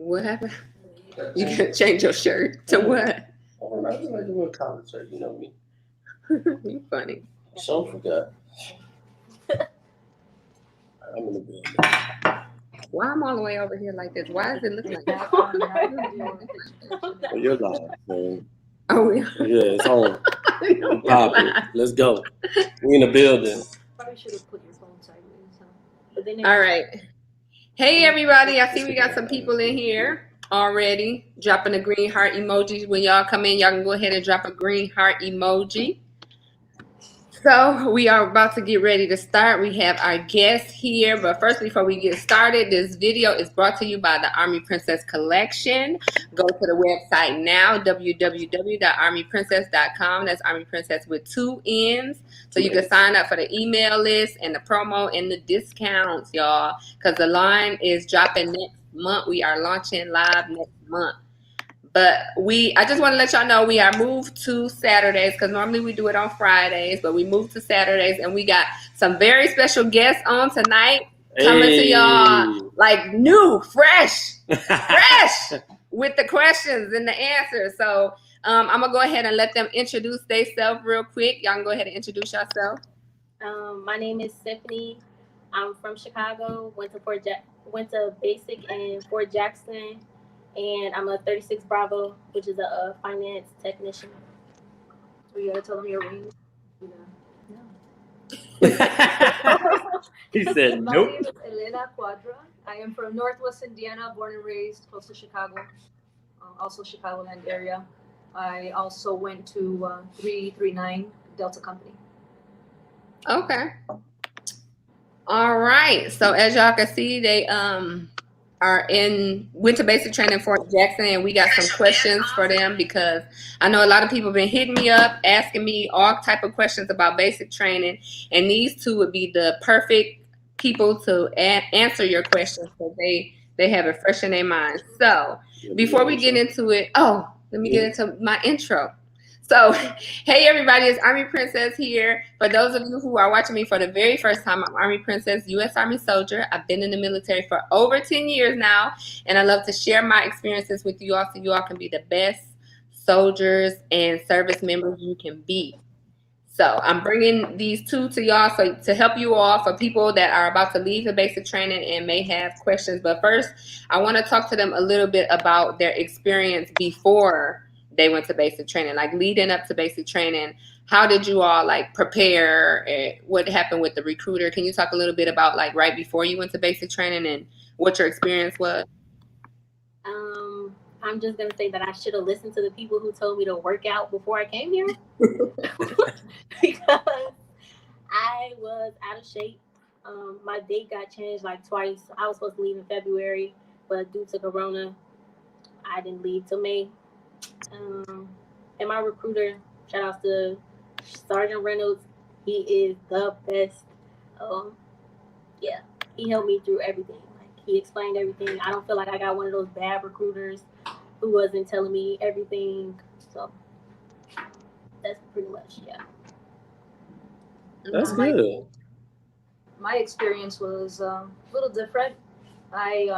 What happened? You can change your shirt to what? Oh, I just like to wear college shirt, you know me. You funny. So forgot. I'm in the building. Why I'm all the way over here like this? Why does it look like that? Well, you're live, man. Oh, yeah. Yeah, it's on. I'm popping. Let's go. We in the building. Probably should have put your phone sideways. But then All right. Hey, everybody. I see we got some people in here already dropping the green heart emojis. When y'all come in, y'all can go ahead and drop a green heart emoji. So we are about to get ready to start. We have our guests here, but first, before we get started, this video is brought to you by the Army Princess Collection. Go to the website now, www.armyprincess.com. That's Army Princess with 2 N's. So you can sign up for the email list and the promo and the discounts, y'all, because the line is dropping next month. We are launching live next month. But I just want to let y'all know we are moved to Saturdays because normally we do it on Fridays, but we moved to Saturdays and we got some very special guests on tonight coming to y'all like new, fresh with the questions and the answers. So I'm going to go ahead and let them introduce themselves real quick. Y'all can go ahead and introduce yourself. My name is Stephanie. I'm from Chicago, went to basic in Fort Jackson. And I'm a 36 Bravo, which is a finance technician. So you gotta tell them your ring. No. He said, My nope. name is Elena Quadra. I am from Northwest Indiana, born and raised close to Chicago, also Chicagoland area. I also went to 339 Delta Company. Okay. All right. So as y'all can see, they went to basic training in Fort Jackson, and we got some questions for them because I know a lot of people have been hitting me up asking me all type of questions about basic training, and these two would be the perfect people to answer your questions because they have it fresh in their minds. So before we get into it, let me get into my intro. So, hey everybody, it's Army Princess here. For those of you who are watching me for the very first time, I'm Army Princess, U.S. Army soldier. I've been in the military for over 10 years now, and I love to share my experiences with you all so you all can be the best soldiers and service members you can be. So I'm bringing these two to y'all to help you all for people that are about to leave the basic training and may have questions. But first, I want to talk to them a little bit about their experience before they went to basic training, like leading up to basic training. How did you all like prepare? What happened with the recruiter? Can you talk a little bit about like right before you went to basic training and what your experience was? I'm just gonna say that I should have listened to the people who told me to work out before I came here because I was out of shape. My date got changed like twice. I was supposed to leave in February, but due to Corona, I didn't leave till May. And my recruiter, shout out to Sergeant Reynolds, he is the best. He helped me through everything. Like he explained everything. I don't feel like I got one of those bad recruiters who wasn't telling me everything. So that's pretty much That's good. My experience was a little different. I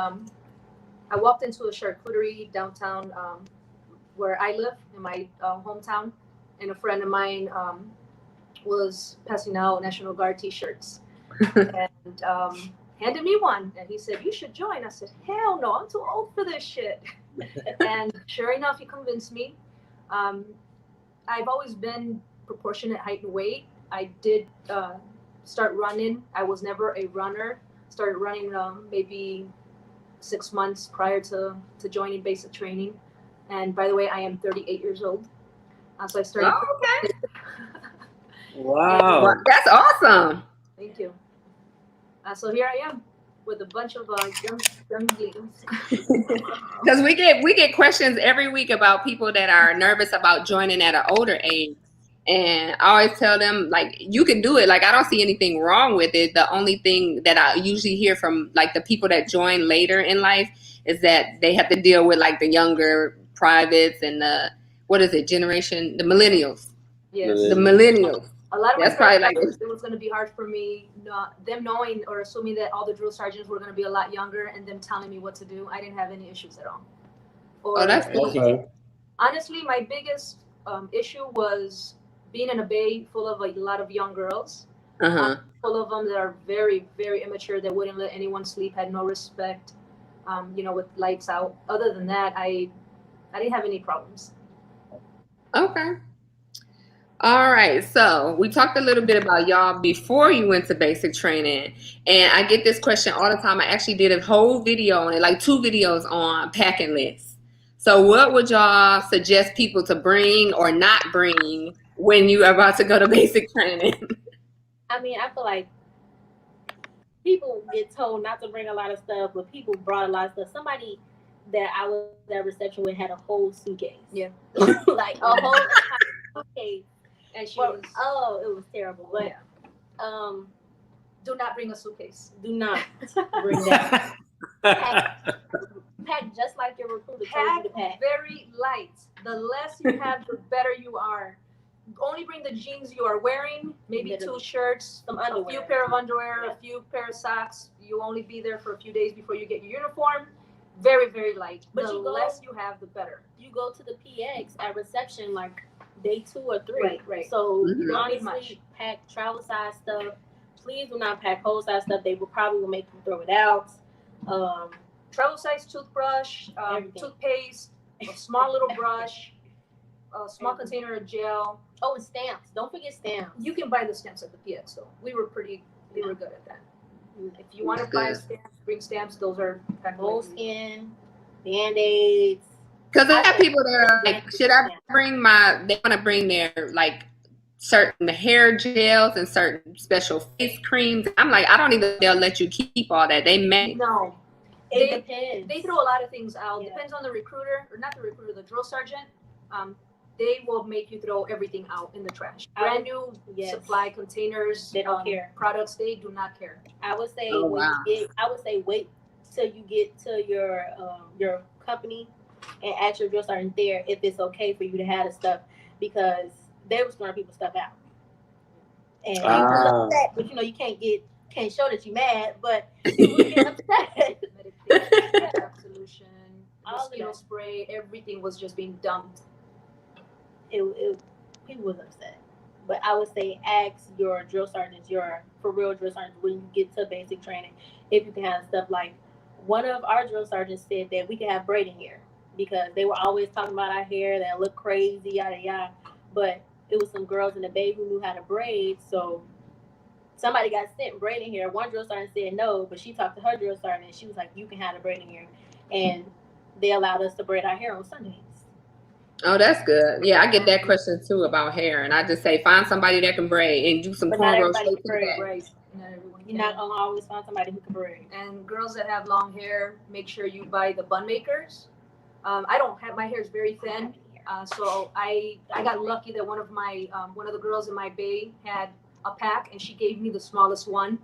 walked into a charcuterie downtown where I live in my hometown, and a friend of mine was passing out National Guard T-shirts and handed me one, and he said, "You should join." I said, "Hell no, I'm too old for this shit." And sure enough, he convinced me. I've always been proportionate height and weight. I did start running. I was never a runner. Started running maybe 6 months prior to joining basic training. And by the way, I am 38 years old. So I started. Oh, okay. Wow. That's awesome. Thank you. So here I am with a bunch of young ladies. Because we get questions every week about people that are nervous about joining at an older age. And I always tell them, like, you can do it. Like, I don't see anything wrong with it. The only thing that I usually hear from, like, the people that join later in life is that they have to deal with, like, the younger privates and the millennials. Yes. The millennials. A lot of my That's probably friends like thought it was going to be hard for me, them knowing or assuming that all the drill sergeants were going to be a lot younger and them telling me what to do. I didn't have any issues at all. oh, that's good. Okay. Honestly, my biggest issue was being in a bay full of a lot of young girls. Uh-huh. Full of them that are very, very immature, that wouldn't let anyone sleep, had no respect, with lights out. Other than that, I didn't have any problems. Okay. All right. So we talked a little bit about y'all before you went to basic training. And I get this question all the time. I actually did a whole video on it, like 2 videos on packing lists. So what would y'all suggest people to bring or not bring when you are about to go to basic training? I mean, I feel like people get told not to bring a lot of stuff, but people brought a lot of stuff. Somebody that I was at reception with had a whole suitcase. Yeah. Like a whole entire suitcase. And she But, was, it was terrible. But yeah. Do not bring a suitcase. do not bring that. Pack just like your recruiter told you to pack. Very light. The less you have, the better you are. Only bring the jeans you are wearing, maybe Literally. 2 shirts, Some a underwear. few pair of underwear, Yeah. a few pair of socks. You only be there for a few days before you get your uniform. Very, very light. But the you go- less you have, the better. You go to the PX at reception like day 2 or 3. Right. So Mhm. you Don't need honestly pack travel size stuff. Please do not pack whole size stuff. They will probably make you throw it out. Travel size toothbrush, Everything. toothpaste, a small little brush, a small container of gel. Oh, and stamps. Don't forget stamps. You can buy the stamps at the PX though. We were good at that. If you want to buy Good. stamps, bring stamps. Those are packed away. Moleskin, Band-Aids. Because I have people that are like, should I bring they want to bring their like certain hair gels and certain special face creams. I'm like, I don't even, they'll let you keep all that. They may. No. It depends. They throw a lot of things out. Yeah. Depends on the recruiter, or not the recruiter, the drill sergeant. They will make you throw everything out in the trash. Brand new supply containers. They don't care. Products, they do not care. I would say Oh, when wow. I would say wait till you get to your company and ask your drill sergeant there if it's okay for you to have the stuff, because they were throwing people's stuff out. And people upset, but you can't show that you're mad, but people get upset. Medication, absolution, All of mosquito that. spray, everything was just being dumped. People was upset. But I would say ask your drill sergeants, your for real drill sergeants, when you get to basic training, if you can have stuff. Like one of our drill sergeants said that we could have braiding hair, because they were always talking about our hair that looked crazy, yada yada. But it was some girls in the bay who knew how to braid, so somebody got sent braiding hair. One drill sergeant said no, but she talked to her drill sergeant and she was like, you can have the braiding hair. And they allowed us to braid our hair on Sundays. Oh, that's good. Yeah, I get that question too about hair, and I just say find somebody that can braid and do some But not cornrows everybody straight to can the braid. back. Right. Not everyone You're can. not gonna always find somebody who can braid. And girls that have long hair, make sure you buy the bun makers. I don't have, my hair is very thin, so I got lucky that one of the girls in my bay had a pack, and she gave me the smallest one.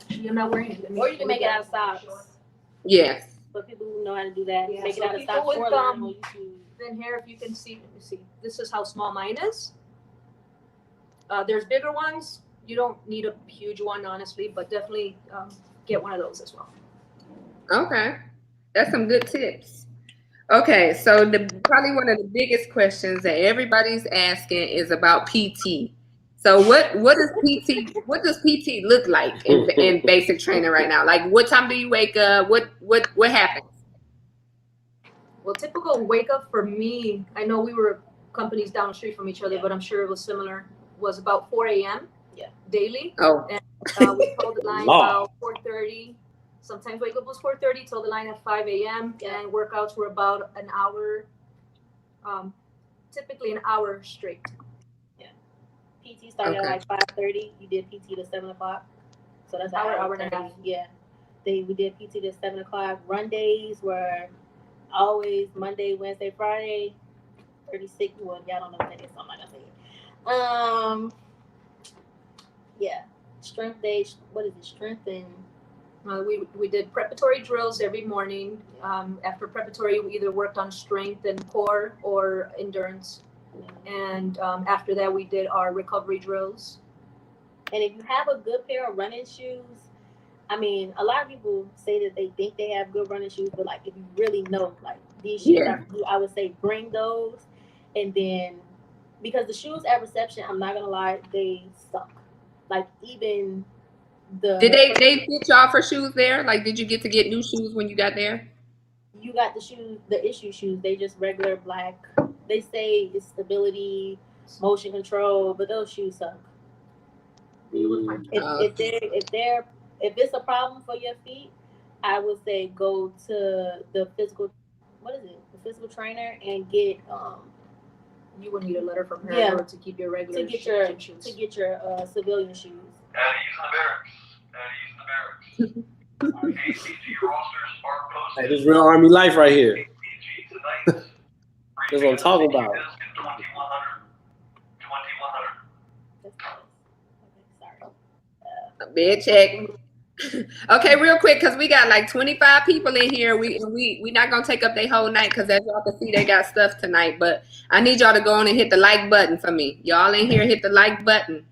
You're not wearing it. Or you can make it out of socks. Yes. For people who know how to do that, Yeah, make so it out of people socks with, or learn on YouTube. Thin hair, if you can see, let me see. This is how small mine is. There's bigger ones. You don't need a huge one, honestly, but definitely get one of those as well. Okay. That's some good tips. Okay, so probably one of the biggest questions that everybody's asking is about PT. So what does PT look like in basic training right now? Like, what time do you wake up? What happens? Well, typical wake up for me, I know we were companies down the street from each other, Yeah. but I'm sure it was similar, was about 4 a.m. Yeah. daily. Oh, We told the line Lord. about 4:30. Sometimes wake up was 4:30, told the line at 5 a.m. Yeah. And workouts were about an hour, typically an hour straight. PT started Okay. at like 5:30. You did PT to 7 o'clock. So that's an Hour and a 30. half. Yeah. We did PT to 7 o'clock. Run days were always Monday, Wednesday, Friday. 36. Well, y'all don't know what that is, so I'm not gonna say it. Yeah. Strength days. What is it? Strength and We did preparatory drills every morning. After preparatory, we either worked on strength and core or endurance. And after that, we did our recovery drills. And if you have a good pair of running shoes, I mean, a lot of people say that they think they have good running shoes, but like if you really know, like these shoes are for you, I would say bring those. And then because the shoes at reception, I'm not gonna lie, they suck. Like even Did they fit y'all for shoes there? Like, did you get to get new shoes when you got there? You got the shoes, the issue shoes. They just regular black. They say it's stability, motion control, but those shoes suck. If it's a problem for your feet, I would say go to the physical. What is it? The physical trainer and get. You would need a letter from her to keep your regular shoes. To get your civilian shoes. Hey, this is real Army life right here. That's what I'm talking about. Bed check. Okay, real quick, because we got like 25 people in here. We not gonna take up their whole night because as y'all can see, they got stuff tonight. But I need y'all to go on and hit the like button for me. Y'all in here, hit the like button.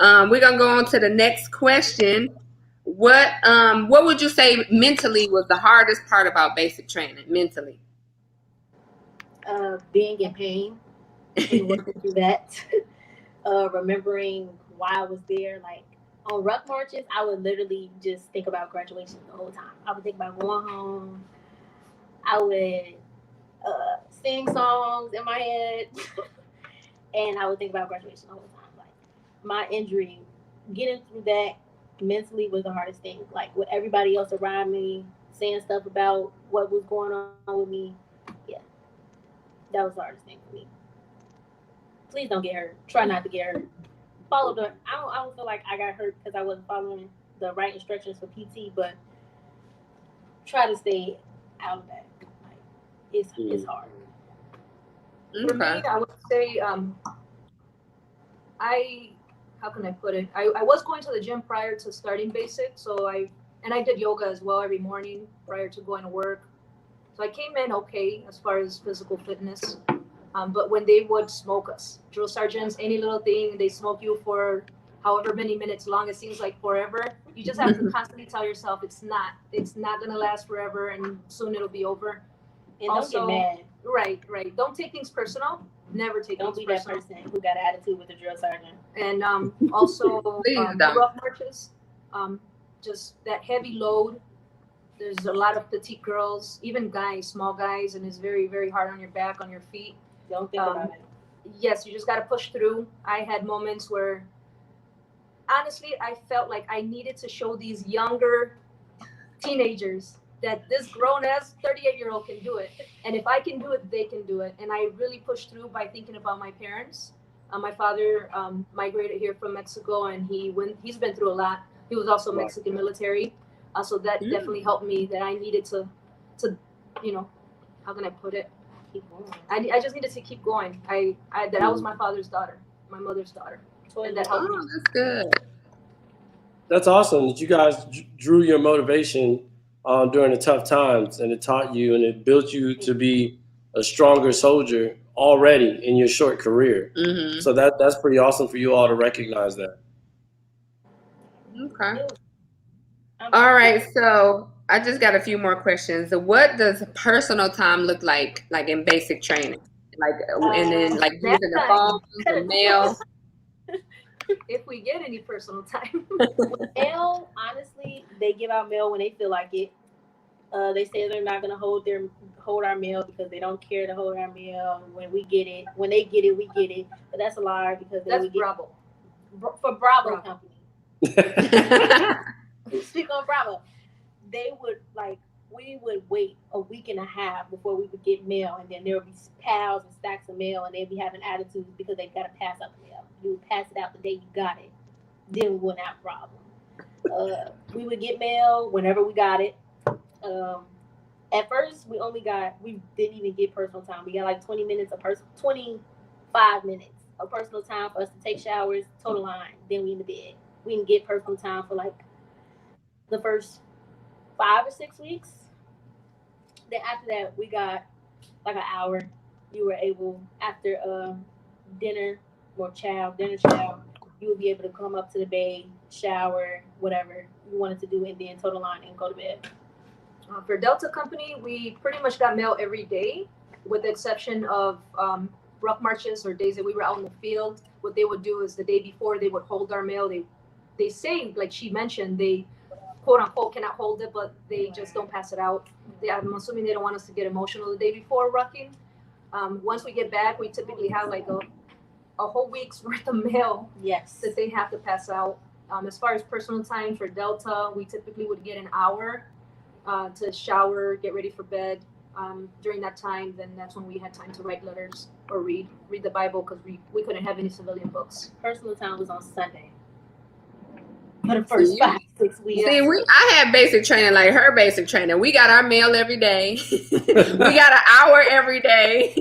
We're gonna go on to the next question. What would you say mentally was the hardest part about basic training? Mentally, being in pain and working through that. Remembering why I was there, like. On ruck marches, I would literally just think about graduation the whole time. I would think about going home. I would sing songs in my head, and I would think about graduation the whole time. Like my injury, getting through that mentally was the hardest thing. Like with everybody else around me saying stuff about what was going on with me, yeah, that was the hardest thing for me. Please don't get hurt. Try not to get hurt. Follow the. I don't feel like I got hurt because I wasn't following the right instructions for PT, but try to stay out of that. Like it's hard. For me, I would say how can I put it? I was going to the gym prior to starting basic, so I did yoga as well every morning prior to going to work. So I came in okay as far as physical fitness. But when they would smoke us, drill sergeants, any little thing, they smoke you for however many minutes long. It seems like forever. You just have to constantly tell yourself it's not gonna last forever, and soon it'll be over. And also, don't get mad. Right. Don't take things personal. Never take things personal. Don't be that person who got an attitude with the drill sergeant. And also the rough marches, just that heavy load. There's a lot of petite girls, even guys, small guys, and it's very, very hard on your back, on your feet. Don't think about it. Yes, you just got to push through. I had moments where, honestly, I felt like I needed to show these younger teenagers that this grown-ass 38-year-old can do it. And if I can do it, they can do it. And I really pushed through by thinking about my parents. My father migrated here from Mexico, and he's been through a lot. He was also Mexican military. So that definitely helped me, that I needed to, how can I put it? Keep going. I just needed to keep going. I was my father's daughter, my mother's daughter. And that helped me. That's good. That's awesome that you guys drew your motivation during the tough times, and it taught you and it built you to be a stronger soldier already in your short career. Mm-hmm. So that's pretty awesome for you all to recognize that. Okay. All right, so I just got a few more questions. So what does personal time look like in basic training? Like, and then like using the phone, the mail. If we get any personal time. Mail, honestly, they give out mail when they feel like it. They say they're not gonna hold our mail because they don't care to hold our mail. When they get it, we get it. But that's a lie because that's Bravo. For Bravo Company. Speak on Bravo. We would wait a week and a half before we would get mail, and then there would be piles and stacks of mail, and they'd be having attitudes because they got to pass out the mail. You would pass it out the day you got it. Then we wouldn't have a problem. We would get mail whenever we got it. At first, we didn't even get personal time. We got like 25 minutes of personal time for us to take showers, total line. Then we in the bed. We didn't get personal time for like the first 5 or 6 weeks. Then after that, we got like an hour. You were able, after dinner dinner chow, you would be able to come up to the bay, shower, whatever you wanted to do, and then toe the line and go to bed. For Delta Company, we pretty much got mail every day, with the exception of ruck marches or days that we were out in the field. What they would do is the day before they would hold our mail. They say, like she mentioned, they quote unquote cannot hold it, but they just don't pass it out. I'm assuming they don't want us to get emotional the day before rucking. Once we get back, we typically have like a whole week's worth of mail that they have to pass out. As far as personal time for Delta, we typically would get an hour to shower, get ready for bed. During that time, then that's when we had time to write letters or read the Bible, because we couldn't have any civilian books. Personal time was on Sunday. For the first 5-6 weeks. See, I had basic training like her basic training. We got our mail every day. We got an hour every day.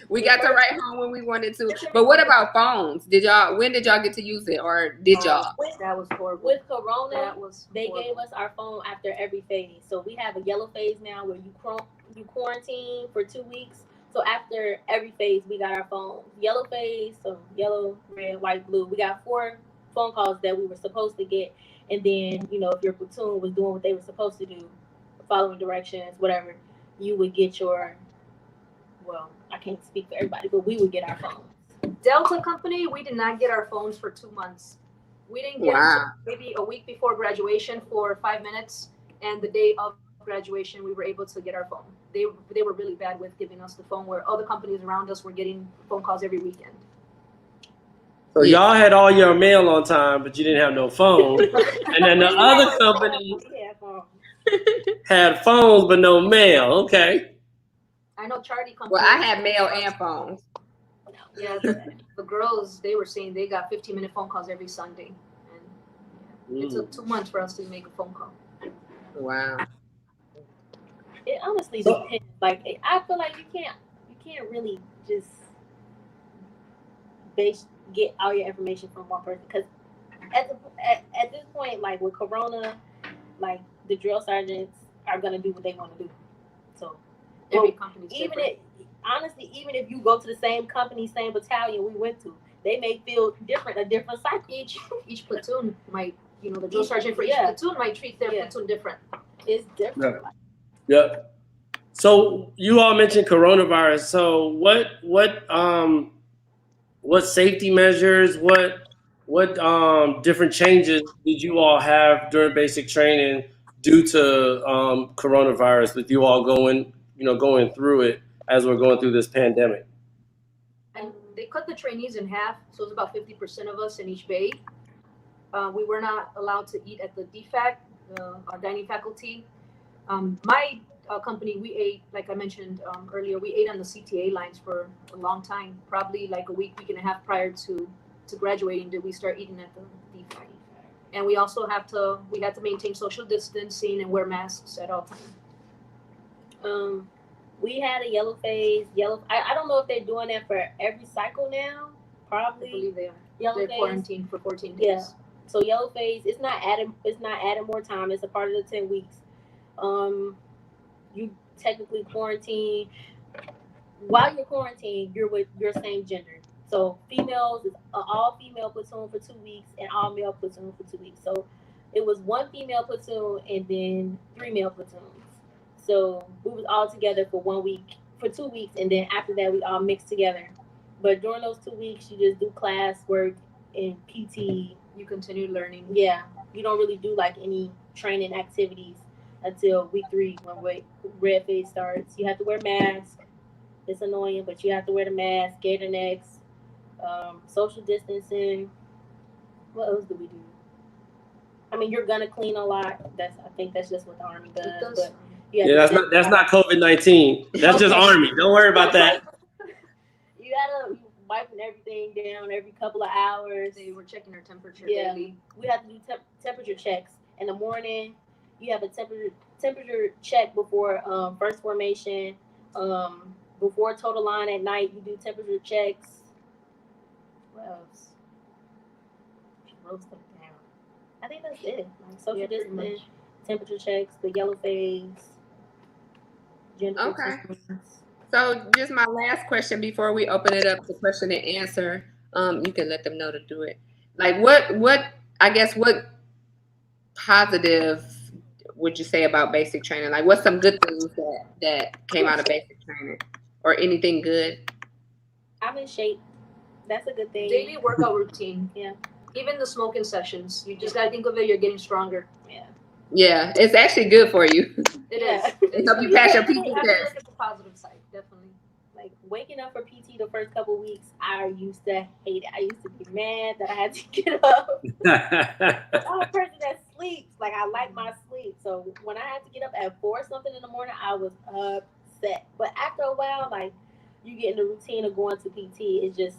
We got to write home when we wanted to. But what about phones? When did y'all get to use it, or did y'all? That was horrible. With Corona, they gave us our phone after every phase. So we have a yellow phase now where you quarantine for 2 weeks. So after every phase, we got our phone. Yellow phase, so yellow, red, white, blue. We got 4 phone calls that we were supposed to get. And then, if your platoon was doing what they were supposed to do, following directions, whatever, you would get your, I can't speak for everybody, but we would get our phones. Delta Company, we did not get our phones for 2 months. We didn't get it maybe a week before graduation for 5 minutes, and the day of graduation, we were able to get our phone. They were really bad with giving us the phone, where other companies around us were getting phone calls every weekend. So y'all had all your mail on time, but you didn't have no phone. And then the other company had phones but no mail. Okay. I know Charlie Company. Well, I had mail and phones. Yeah, the girls, they were saying they got 15-minute phone calls every Sunday. And it took 2 months for us to make a phone call. Wow. It honestly depends. Like, I feel like you can't really just get all your information from one person, because at this point, like with Corona, like the drill sergeants are gonna do what they want to do. So every company's different. Even if you go to the same company, same battalion we went to, they may feel different, a different cycle. Each platoon might, the drill sergeant for each platoon might treat their platoon different. It's different. Yeah. So you all mentioned coronavirus. So what safety measures, what different changes did you all have during basic training due to coronavirus, with you all going through it as we're going through this pandemic? And they cut the trainees in half, so it's about 50% of us in each bay. We were not allowed to eat at the DFAC, our dining faculty. My company, we ate, like I mentioned earlier, we ate on the CTA lines for a long time, probably like a week and a half prior to graduating did we start eating at the DFAC. And we also had to maintain social distancing and wear masks at all times. We had a yellow phase. I don't know if they're doing that for every cycle now. Probably. I believe they are. They're quarantined for 14 days. Yeah. So yellow phase, it's not adding more time. It's a part of the 10 weeks. You technically quarantine. While you're quarantined, you're with your same gender. So females is all female platoon for 2 weeks and all male platoon for 2 weeks. So it was 1 female platoon and then 3 male platoons. So we was all together for 1 week, for 2 weeks, and then after that we all mixed together. But during those 2 weeks, you just do class work and PT. You continue learning. Yeah, you don't really do like any training activities until week 3 when red phase starts. You have to wear masks. It's annoying, but you have to wear the mask, gator necks, social distancing. What else do we do? I mean, you're gonna clean a lot. I think that's just what the Army does. But that's not COVID-19. That's just Army. Don't worry about that. You gotta wiping everything down every couple of hours. They were checking our temperature daily. We have to do temperature checks in the morning. You have a temperature check before first formation. Before total line at night, you do temperature checks. What else? Wrote stuff down. I think that's it. Like social distancing, temperature checks, the yellow phase, gender. Okay. So just my last question before we open it up to question and answer. You can let them know to do it. Like what I guess what positive would you say about basic training? Like what's some good things that came out of basic training or anything good? I'm in shape. That's a good thing. Daily workout routine. Yeah. Even the smoking sessions. You just gotta think of it, you're getting stronger. Yeah. Yeah, it's actually good for you. It Yeah. is. It help you pass your PT You have to test. look at the positive side, definitely. Like waking up for PT the first couple of weeks, I used to hate it. I used to be mad that I had to get up. I'm a person that sleeps. Like I like my sleep. So when I had to get up at 4 something in the morning, I was upset. But after a while, like you get in the routine of going to PT, it's just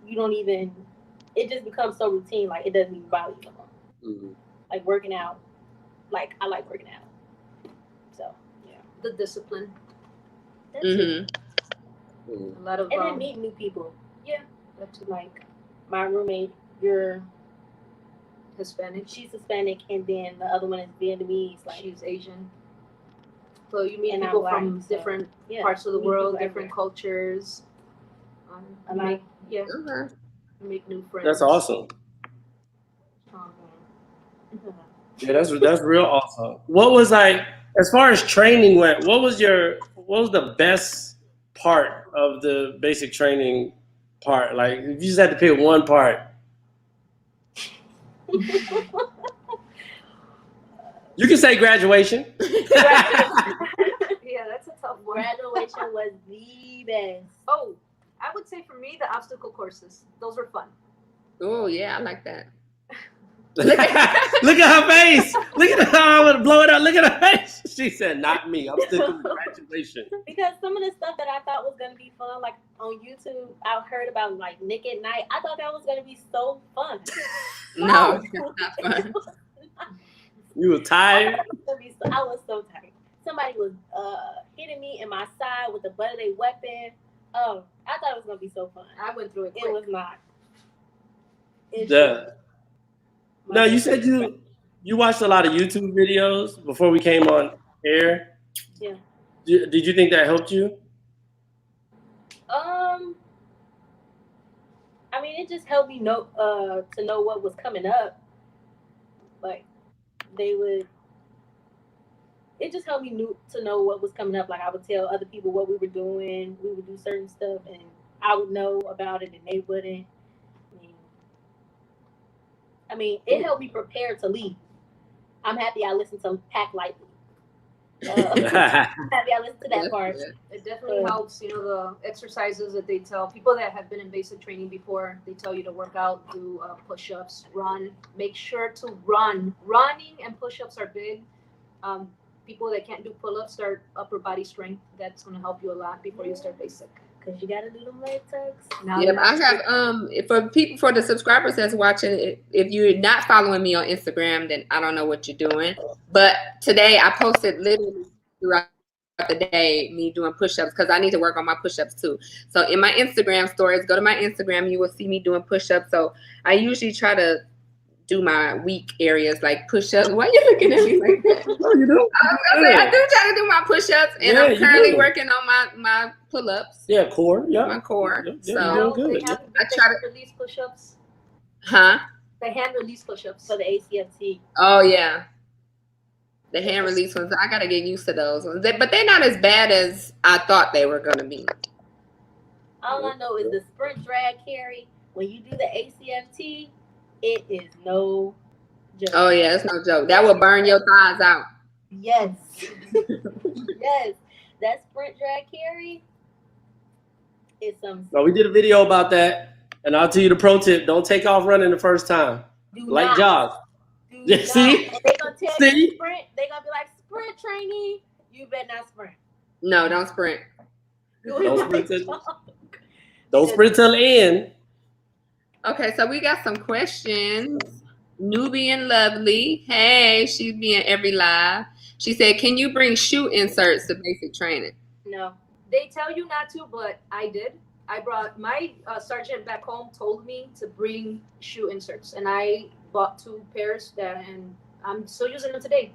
you don't even. It just becomes so routine. Like it doesn't even bother you no more. Mhm. Like working out. Like I like working out. So yeah, The discipline. that's it. A lot of And then meet new people. yeah, that too. Like my roommate, you're Hispanic. she's Hispanic, and then the other one is Vietnamese. Like She's Asian. So you meet And people I'm from white, so, different yeah, parts of the meet world, people different everywhere. cultures. A You lot. make, yeah, Okay. you make new friends. That's awesome. Mhm. Yeah, that's real awesome. What was like as far as training went? What was the best part of the basic training part? Like if you just had to pick one part, you can say graduation. Yeah, that's a tough one. Graduation was the best. Oh, I would say for me, the obstacle courses. Those were fun. Oh yeah, I like that. Look at her face. Look at her. I'm gonna blow it up. Look at her face. She said, "Not me. I'm sticking with graduation." Because some of the stuff that I thought was gonna be fun, like on YouTube, I heard about like Nick at Night. I thought that was gonna be so fun. No, it's not fun. You were tired. I was so tired. Somebody was hitting me in my side with the butt of their weapon. Oh, I thought it was gonna be so fun. I went through it quick. It was not. It's Yeah. No, you said you watched a lot of YouTube videos before we came on air. Yeah. Did you think that helped you? I mean, it just helped me know to know what was coming up. Like they would. It just helped me to know what was coming up. Like I would tell other people what we were doing. We would do certain stuff, and I would know about it, and they wouldn't. I mean, it helped me prepare to leave. I'm happy I listened to Pack Lightly. Happy I listened to that part. It definitely helps, the exercises that they tell people that have been in basic training before. They tell you to work out, do push-ups, run. Make sure to run. Running and push-ups are big. People that can't do pull-ups start upper body strength. That's going to help you a lot before you start basic. Because you got to do them leg tucks. Yeah, I have for the subscribers that's watching. If you're not following me on Instagram, then I don't know what you're doing. But today I posted literally throughout the day me doing push-ups because I need to work on my push-ups too. So in my Instagram stories, go to my Instagram, you will see me doing push-ups. So I usually try to do my weak areas like push-ups. Why are you looking at me like that? Oh, you do? I do try to do my push-ups, and Yeah, I'm you currently do. working on my pull-ups. Yeah, core. Yeah. My core. Yeah, So you're doing good. They have I try the release push-ups. Huh? The hand release push-ups. For the ACFT. Oh yeah. The hand release ones. I gotta get used to those ones. But they're not as bad as I thought they were gonna be. All I know is the sprint drag carry. When you do the ACFT, it is no joke. Oh yeah, it's no joke. That will burn your thighs out. Yes. Yes. That sprint drag carry is some. No, we did a video about that, and I'll tell you the pro tip: don't take off running the first time. Do Like not. jog. Do Yeah, not. see? And they gonna tell See? you sprint. They gonna be like, sprint trainee. You better not sprint. No, don't sprint. Don't sprint till the end. Okay, so we got some questions. Nubian Lovely. Hey, she's being every live. She said, can you bring shoe inserts to basic training? No. They tell you not to, but I did. I brought my sergeant back home told me to bring shoe inserts, and I bought 2 pairs and I'm still using them today.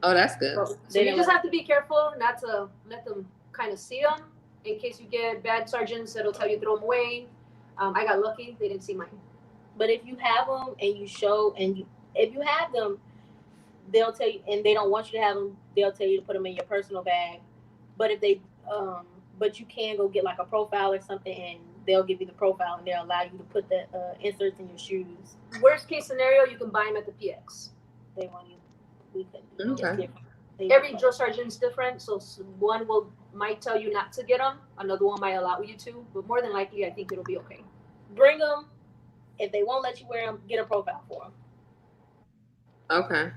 Oh, that's good. So you just have to be careful not to let them kind of see them in case you get bad sergeants that'll tell you throw them away. I got lucky; they didn't see mine. But if you have them and you show, if you have them, they'll tell you, and they don't want you to have them, they'll tell you to put them in your personal bag. But if they, but you can go get like a profile or something, and they'll give you the profile, and they'll allow you to put the inserts in your shoes. Worst case scenario, you can buy them at the PX. They want you. We could. Okay. Every drill sergeant's different, so one might tell you not to get them, another one might allow you to, but more than likely, I think it'll be okay. Bring them. If they won't let you wear them, get a profile for them. Okay.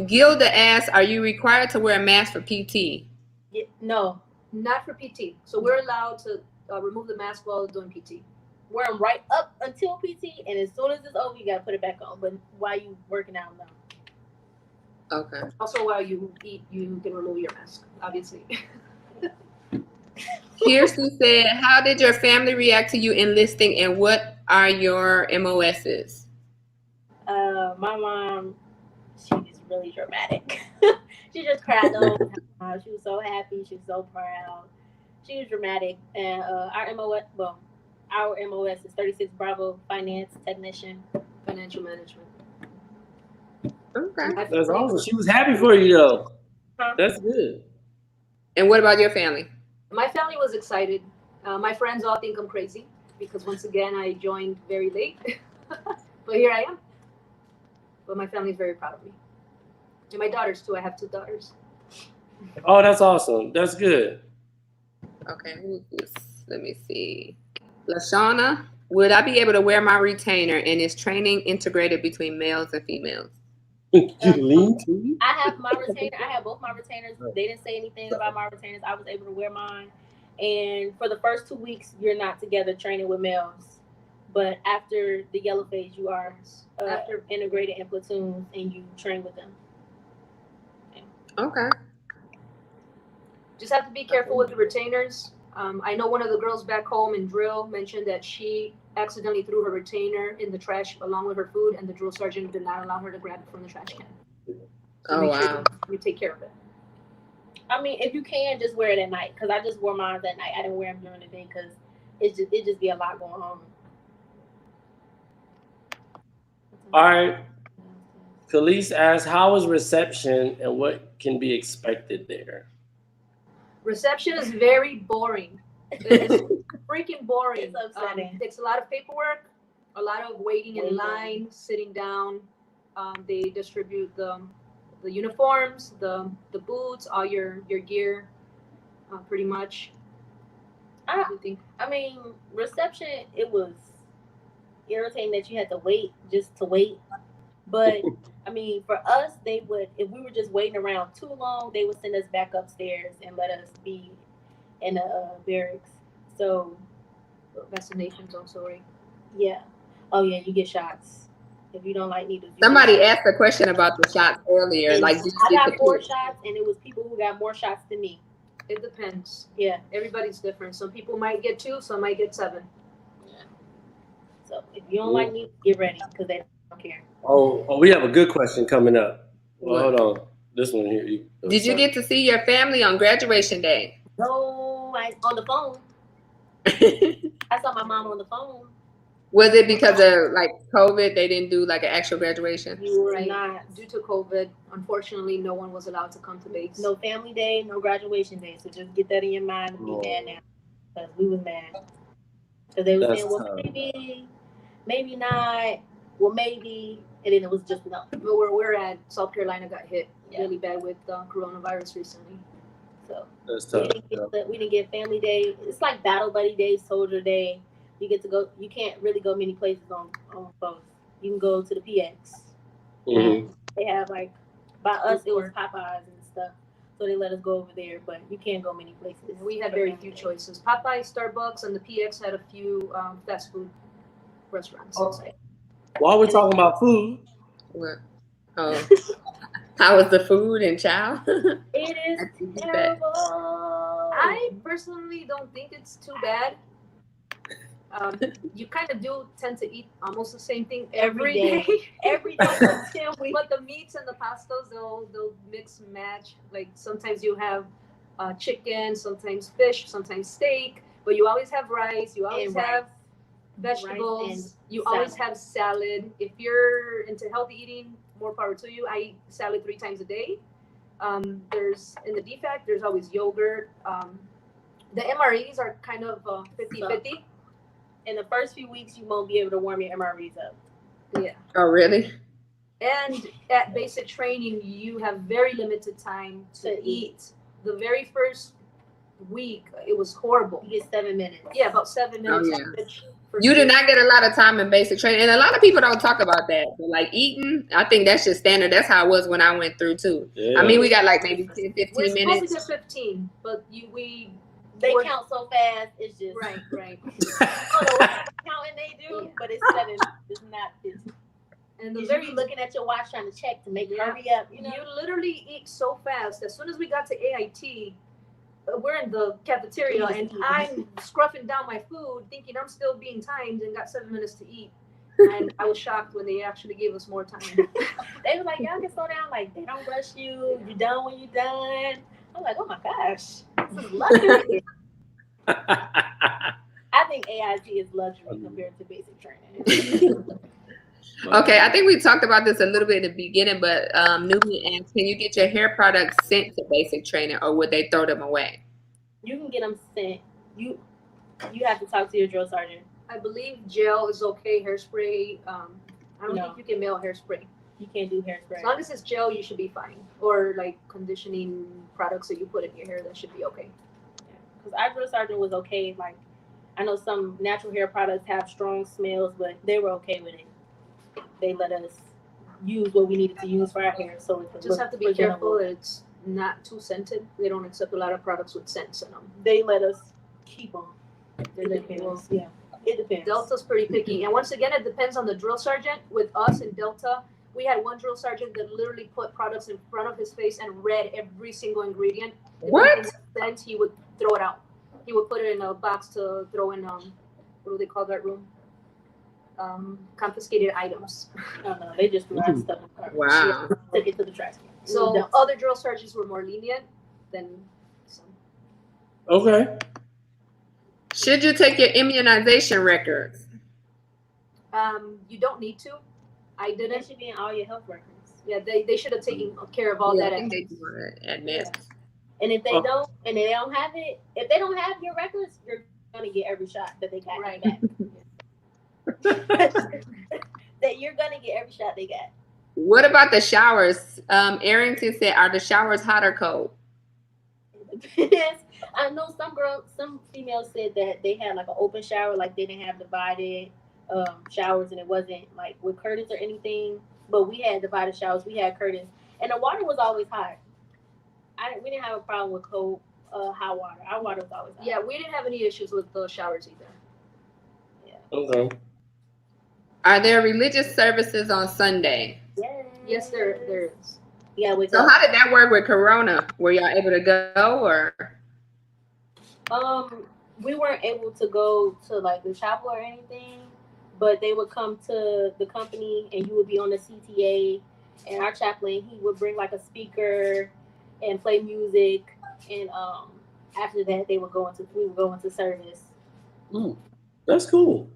Gilda asks, are you required to wear a mask for PT? No. Not for PT. So we're allowed to remove the mask while doing PT. Wear them right up until PT, and as soon as it's over, you gotta put it back on. But while you working out, no. Okay. Also, while you eat, you can remove your mask, obviously. Kirsten said, how did your family react to you enlisting, and what are your MOSs? My mom, she's really dramatic. She just cried the whole time. She was so happy. She was so proud. She was dramatic. And our MOS is 36 Bravo Finance Technician. Financial management. Okay. That's awesome. She was happy for you, though. That's good. And what about your family? My family was excited. My friends all think I'm crazy because once again, I joined very late. But here I am. But my family's very proud of me. And my daughters too. I have 2 daughters. Oh, that's awesome. That's good. Okay. Let me see. Lashana, would I be able to wear my retainer, and is training integrated between males and females? You lean to? I have my retainer. I have both my retainers. They didn't say anything about my retainers. I was able to wear mine. And for the first 2 weeks, you're not together training with males. But after the yellow phase, you are after integrated in platoons, and you train with them. Okay. Just have to be careful with the retainers. I know one of the girls back home in drill mentioned that she accidentally threw her retainer in the trash along with her food, and the drill sergeant did not allow her to grab it from the trash can. So Oh, wow. You take care of it. I mean, if you can, just wear it at night. Because I just wore mine at night. I didn't wear them during the day because it just be a lot going on. All right. Khalees asks, how is reception and what can be expected there? Reception is very boring. It's freaking boring. It's upsetting. It takes a lot of paperwork, a lot of waiting in line, sitting down. They distribute the uniforms, the boots, all your gear, pretty much. I mean, reception, it was irritating that you had to wait just to wait. But I mean, for us, they would, if we were just waiting around too long, they would send us back upstairs and let us be in the barracks. So Vaccinations also, right? yeah. Oh yeah, you get shots if you don't like needles. Somebody asked a question about the shots earlier. And like, I got 4 shots, and it was people who got more shots than me. It depends. Yeah, Everybody's different. Some people might get 2, some might get 7. yeah. So if you don't like needles, get ready because they don't care. Oh, we have a good question coming up. Well, hold on. This one here. Did you get to see your family on graduation day? No, on the phone. I saw my mom on the phone. Was it because of like COVID? They didn't do like an actual graduation? You were Right. not. Due to COVID, unfortunately, no one was allowed to come to base. No family day, no graduation day. So just get that in your mind and be mad now. Because we was mad. Because they were saying, well, maybe not. Well, maybe. And then it was just no. But where we're at, South Carolina got hit really bad with coronavirus recently. So That's tough. we didn't get family day. It's like battle buddy day, soldier day. You get to go. You can't really go many places on both. You can go to the PX. Mm-hmm. They have like, by us it was Popeyes and stuff, so they let us go over there. But you can't go many places. We had very few choices. Popeyes, Starbucks, and the PX had a few fast food restaurants. Okay. While we're talking about food, What? Oh, how was the food and chow? It is terrible. I personally don't think it's too bad. You kind of do tend to eat almost the same thing every day. Every day until we. But the meats and the pastas, they'll mix and match. Like sometimes you have chicken, sometimes fish, sometimes steak, but you always have rice, you always And have rice. vegetables, Rice and you always salad. have salad. If you're into healthy eating, more power to you. I eat salad 3 times a day. There's in the DFAC, there's always yogurt. The MREs are kind of 50-50. In the first few weeks, you won't be able to warm your MREs up. Yeah. Oh, really? And at basic training, you have very limited time to eat. The very first week, it was horrible. You get 7 minutes. Yeah, about 7 minutes. yeah. For You did food. not get a lot of time in basic training, and a lot of people don't talk about that. But like eating, I think that's just standard. That's how it was when I went through too. Yeah. I mean, we got like maybe 10, We're 15 supposed minutes. to get 15, but They count so fast. It's just right. I don't know what counting they do, but it's 7. It's not 15. And the You very be looking at your watch trying to check to make Yeah. hurry up. You know, you literally eat so fast. As soon as we got to AIT, we're in the cafeteria, and I'm scruffing down my food, thinking I'm still being timed, and got 7 minutes to eat. And I was shocked when they actually gave us more time. they were like, y'all can slow down. Like, they don't rush you. You're done when you're done. I'm like, oh my gosh, this is luxury. I think AIT is luxury compared to basic training. Okay, I think we talked about this a little bit in the beginning, but Nubian asked, can you get your hair products sent to basic training, or would they throw them away? You can get them sent. You have to talk to your drill sergeant. I believe gel is okay. Hairspray, I don't No. think you can mail hairspray. You can't do hairspray. As long as it's gel, you should be fine. Or like conditioning products that you put in your hair, that should be okay. Because our drill sergeant was okay. Like, I know some natural hair products have strong smells, but they were okay with it. They let us use what we needed to use for our hair, so it could Just have to be careful that it's not too scented. They don't accept a lot of products with scents in them. They let us keep them. It depends. Yeah, it depends. Delta's pretty picky, and once again, it depends on the drill sergeant. With us in Delta, we had one drill sergeant that literally put products in front of his face and read every single ingredient. What? Then he would throw it out. He would put it in a box to throw in what do they call that room? Confiscated items. Oh, no, they just threw our stuff in the car. Wow. Took it to the trash can. So other drill sergeants were more lenient than some. Okay. Should you take your immunization records? You don't need to. I That didn't. should be in all your health records. Yeah, they should have taken care of all Yeah, I that. think they do it at NEST. And if they don't, and they don't have it, if they don't have your records, you're gonna get every shot that they got Right. back. That you're gonna get every shot they got. What about the showers? Arrington said, are the showers hot or cold? I know some females said that they had like an open shower, like they didn't have divided showers, and it wasn't like with curtains or anything. But we had divided showers. We had curtains, and the water was always hot. We didn't have a problem with cold, hot water. Our water was always hot. Yeah, we didn't have any issues with the showers either. Okay. Are there religious services on Sunday? Yes, there is. Yeah, with So how did that work with Corona? Were y'all able to go, or? We weren't able to go to like the chapel or anything, but they would come to the company and you would be on the CTA, and our chaplain, he would bring like a speaker and play music, and after that we would go into service. That's cool.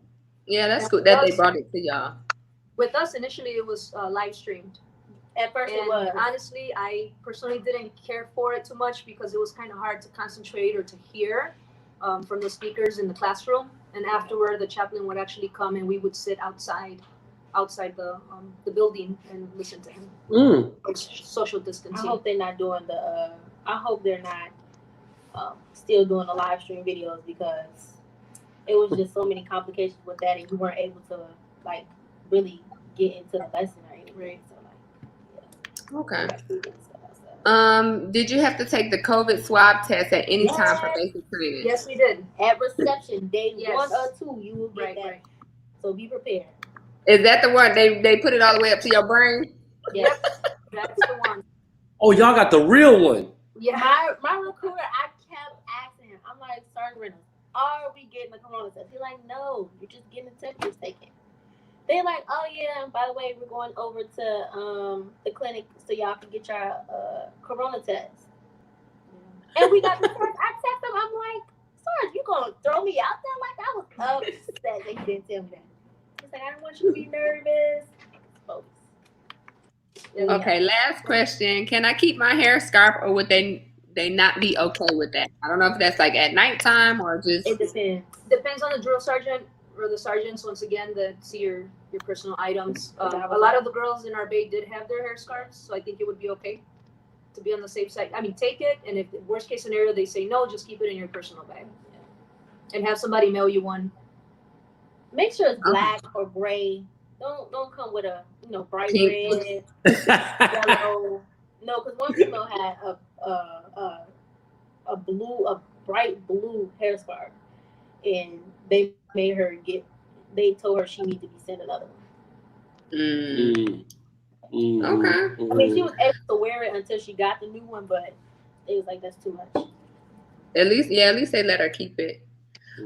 Yeah, that's cool that they brought it to y'all. With us, initially, it was live streamed. At first And it was. honestly, I personally didn't care for it too much because it was kind of hard to concentrate or to hear from the speakers in the classroom. And afterward, the chaplain would actually come and we would sit outside the building and listen to him. Social I distancing. hope they're not doing I hope they're not still doing the live stream videos, because it was just so many complications with that, and you weren't able to like really get into the lesson or anything. Right. So Okay. like, Did you have to take the COVID swab test at any time for basic training? Yes, we did. at reception, day Yes. 1 or 2, you will get Right, that. right. So be prepared. Is that the one they put it all the way up to your brain? Yeah. That's the one. Oh, y'all got the real one. Yeah. My recruiter, I kept asking him. I'm like, Sergeant Reynolds, are we getting the corona test? He's like, no, you're just getting the temperatures taken. They're like, oh yeah, by the way, we're going over to the clinic so y'all can get your corona test. And we got the Sarge. I text him. I'm like, Sarge, you gonna throw me out there? Like, I was upset that he didn't tell me that. He's like, I don't want you to be nervous. Okay, last question. Can I keep my hair scarf, or would they not be okay with that? I don't know if that's like at nighttime or just. It depends. Depends on the drill sergeant or the sergeants, once again, that see your personal items. A lot of the girls in our bay did have their hair scarves, so I think it would be okay to be on the safe side. I mean, take it, and if worst case scenario they say no, just keep it in your personal bag and have somebody mail you one. Make sure it's black or gray. Don't come with a bright red, yellow. No, because one female had a bright blue hair scarf, and they made her they told her she needed to be sent another one. Okay. I mean, she was able to wear it until she got the new one, but it was like, that's too much. At least they let her keep it.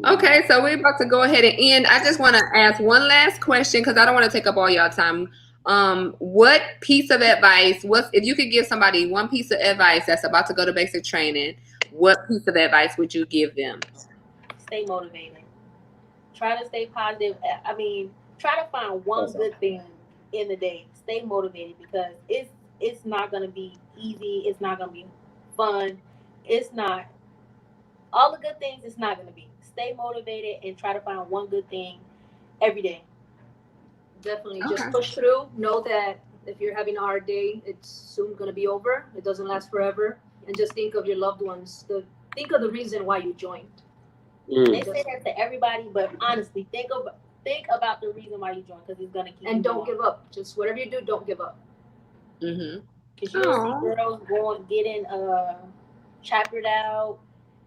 Okay, so we're about to go ahead and end. I just want to ask one last question because I don't want to take up all y'all time. What piece of advice, if you could give somebody one piece of advice that's about to go to basic training, what piece of advice would you give them? Stay motivated. Try to stay positive. I mean, try to find one good thing in the day. Stay motivated because it's not going to be easy. It's not going to be fun. It's not. All the good things, it's not going to be. Stay motivated and try to find one good thing every day. Definitely. Just push through. Know that if you're having a hard day, it's soon going to be over. It doesn't last forever. And just think of your loved ones. Think of the reason why you joined. They say that to everybody, but honestly, think about the reason why you joined, because it's going to keep and you don't going. give up. Just whatever you do, don't give up. Because you see girls getting chaptered out.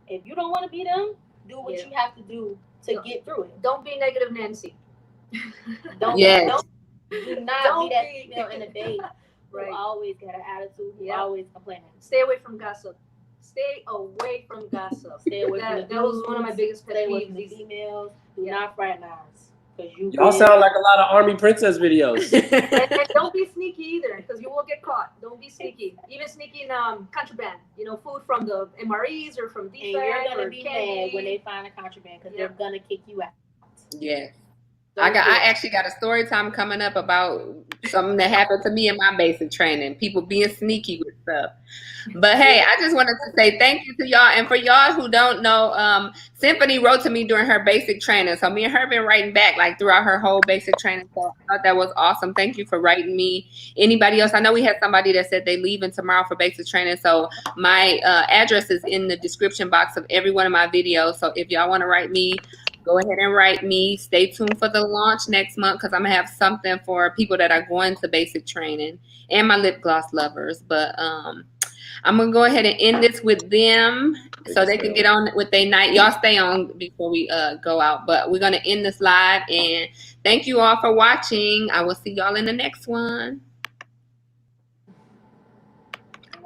If you don't want to be them, do what you have to do to get through it. Don't be negative Nancy. Do not be that female in the day who always got an attitude, who always complaining. Stay away from gossip. Stay away from gossip. Stay away from that was one of my biggest pet peeves. These emails, do not fraternize. Y'all sound like a lot of Army Princess videos. and don't be sneaky either, because you will get caught. Don't be sneaky. Even sneaky in contraband. Food from the MREs or from DFAC. And you're gonna be mad when they find a contraband because they're gonna kick you out. Yeah. I actually got a story time coming up about something that happened to me in my basic training. People being sneaky with stuff. But hey, I just wanted to say thank you to y'all. And for y'all who don't know, Symphony wrote to me during her basic training. So me and her have been writing back like throughout her whole basic training. So I thought that was awesome. Thank you for writing me. Anybody else? I know we had somebody that said they leaving tomorrow for basic training. So my address is in the description box of every one of my videos. So if y'all want to write me, go ahead and write me. Stay tuned for the launch next month because I'm going to have something for people that are going to basic training and my lip gloss lovers. But I'm going to go ahead and end this with them so they can get on with their night. Y'all stay on before we go out. But we're going to end this live. And thank you all for watching. I will see y'all in the next one.